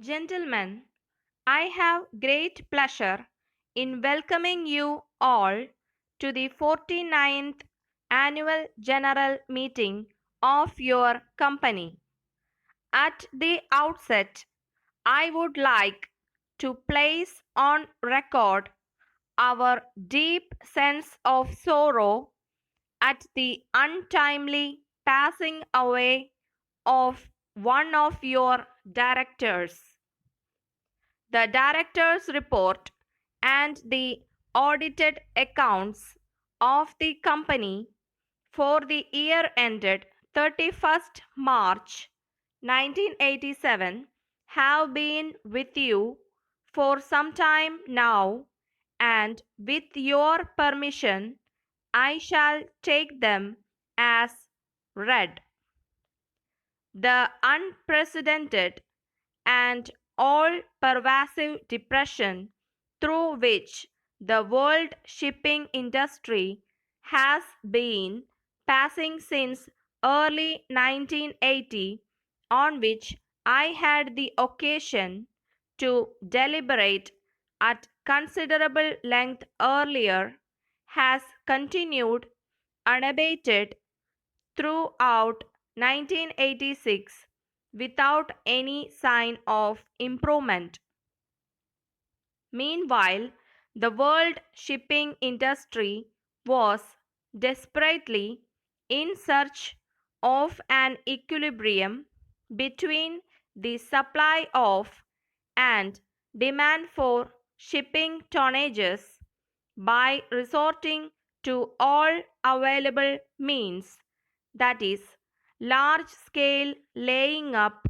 Gentlemen, I have great pleasure in welcoming you all to the 49th Annual General Meeting of your company. At the outset, I would like to place on record our deep sense of sorrow at the untimely passing away of one of your directors. The director's report and the audited accounts of the company for the year ended 31st March 1987 have been with you for some time now, and with your permission, I shall take them as read. The unprecedented and all-pervasive depression through which the world shipping industry has been passing since early 1980, on which I had the occasion to deliberate at considerable length earlier, has continued unabated throughout 1986 without any sign of improvement. Meanwhile, the world shipping industry was desperately in search of an equilibrium between the supply of and demand for shipping tonnages by resorting to all available means, that is, large scale laying up,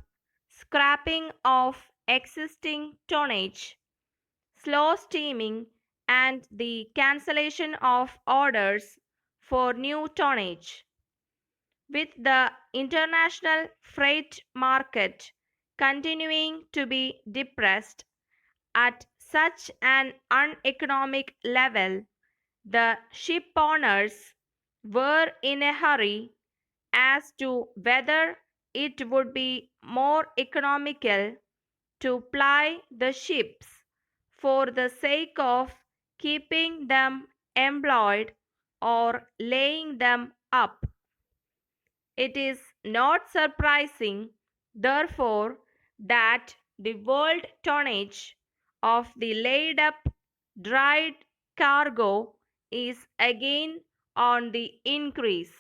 scrapping of existing tonnage, slow steaming, and the cancellation of orders for new tonnage. With the international freight market continuing to be depressed at such an uneconomic level, the ship owners were in a hurry as to whether it would be more economical to ply the ships for the sake of keeping them employed or laying them up. It is not surprising, therefore, that the world tonnage of the laid up dried cargo is again on the increase.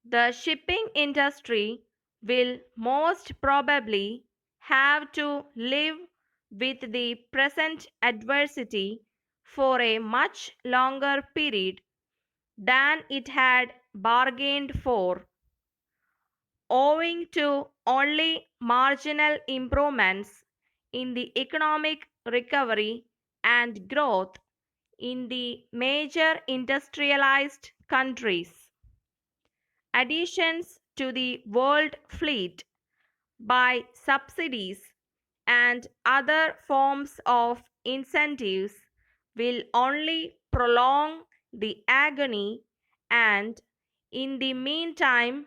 The shipping industry will most probably have to live with the present adversity for a much longer period than it had bargained for, owing to only marginal improvements in the economic recovery and growth in the major industrialized countries. Additions to the world fleet by subsidies and other forms of incentives will only prolong the agony and, in the meantime,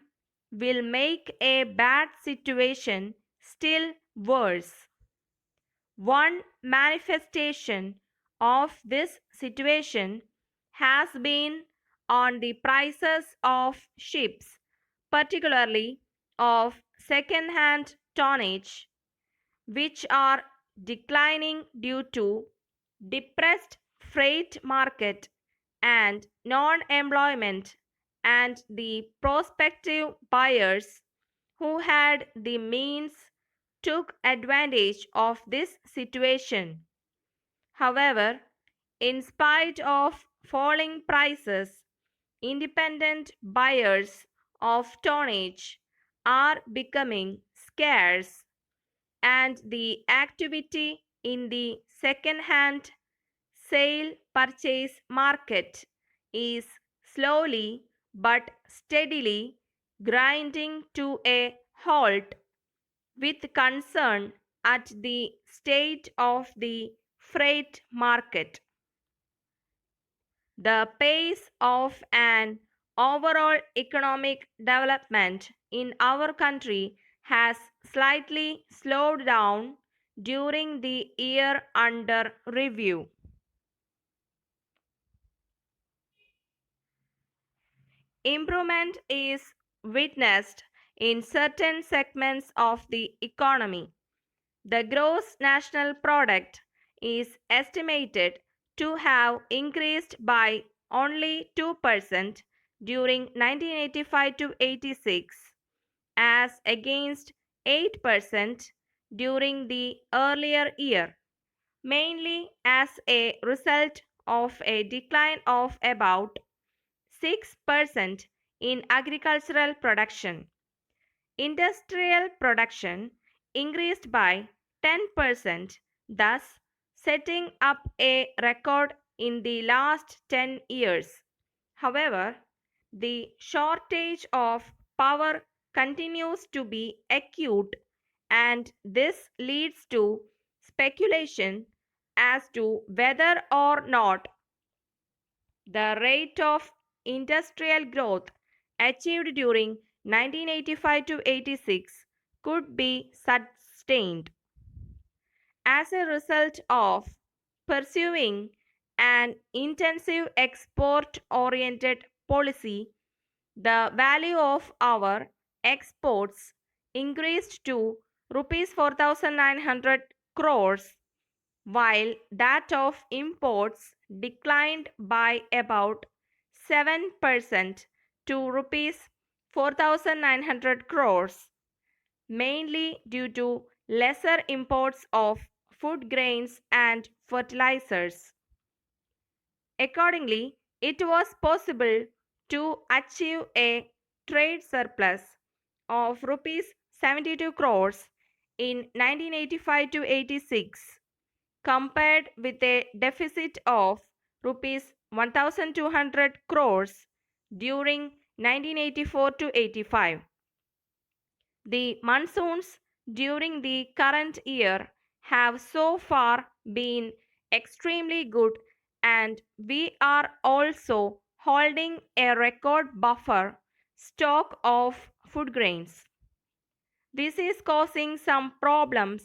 will make a bad situation still worse. One manifestation of this situation has been on the prices of ships, particularly of second-hand tonnage, which are declining due to depressed freight market and non-employment, and the prospective buyers who had the means took advantage of this situation. However, in spite of falling prices, independent buyers of tonnage are becoming scarce, and the activity in the second-hand sale purchase market is slowly but steadily grinding to a halt, with concern at the state of the freight market. The pace of an overall economic development in our country has slightly slowed down during the year under review. Improvement is witnessed in certain segments of the economy. The gross national product is estimated to have increased by only 2% during 1985 to 86 as against 8% during the earlier year, mainly as a result of a decline of about 6% in agricultural production. Industrial production increased by 10%, thus setting up a record in the last 10 years. However, the shortage of power continues to be acute, and this leads to speculation as to whether or not the rate of industrial growth achieved during 1985 to 86 could be sustained. As a result of pursuing an intensive export oriented policy, the value of our exports increased to rupees 4,900 crores, while that of imports declined by about 7% to rupees 4,900 crores, mainly due to lesser imports of food grains and fertilizers. Accordingly, it was possible to achieve a trade surplus of rupees 72 crores in 1985 to 86 compared with a deficit of rupees 1200 crores during 1984 to 85. The monsoons during the current year have so far been extremely good, and we are also holding a record buffer stock of food grains. This is causing some problems,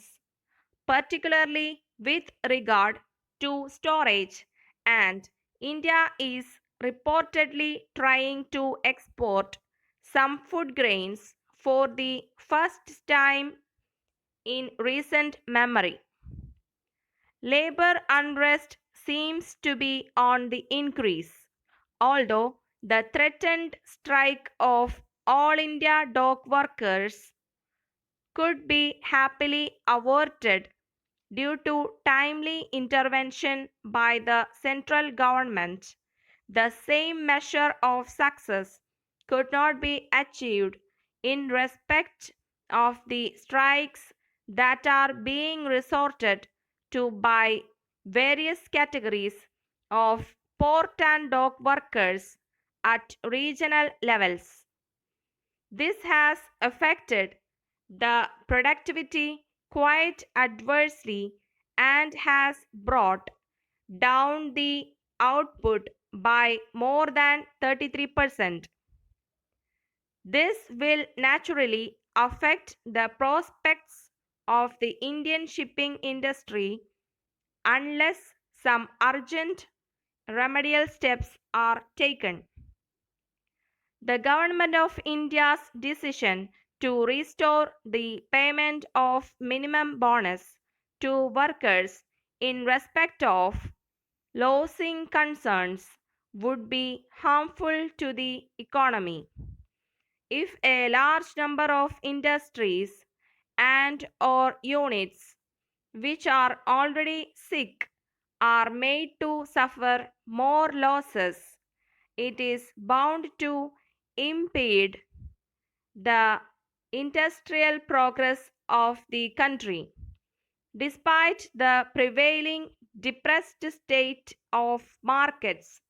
particularly with regard to storage, and India is reportedly trying to export some food grains for the first time in recent memory. Labor unrest seems to be on the increase, although the threatened strike of All India dock workers could be happily averted due to timely intervention by the central government. The same measure of success could not be achieved in respect of the strikes that are being resorted to by various categories of port and dock workers at regional levels. This has affected the productivity quite adversely and has brought down the output by more than 33%. This will naturally affect the prospects of the Indian shipping industry unless some urgent remedial steps are taken. The Government of India's decision to restore the payment of minimum bonus to workers in respect of losing concerns would be harmful to the economy. If a large number of industries and or units which are already sick are made to suffer more losses, it is bound to impede the industrial progress of the country. Despite the prevailing depressed state of markets,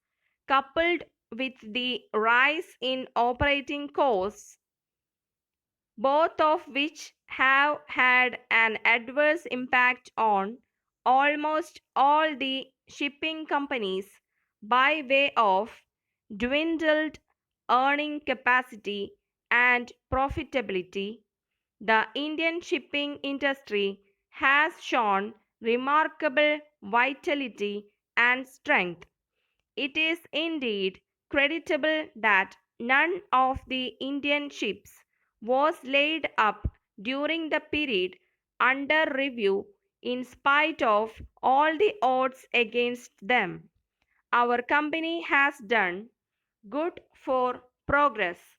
coupled with the rise in operating costs, both of which have had an adverse impact on almost all the shipping companies by way of dwindled earning capacity and profitability, the Indian shipping industry has shown remarkable vitality and strength. It is indeed creditable that none of the Indian ships was laid up during the period under review in spite of all the odds against them. Our company has done good for progress.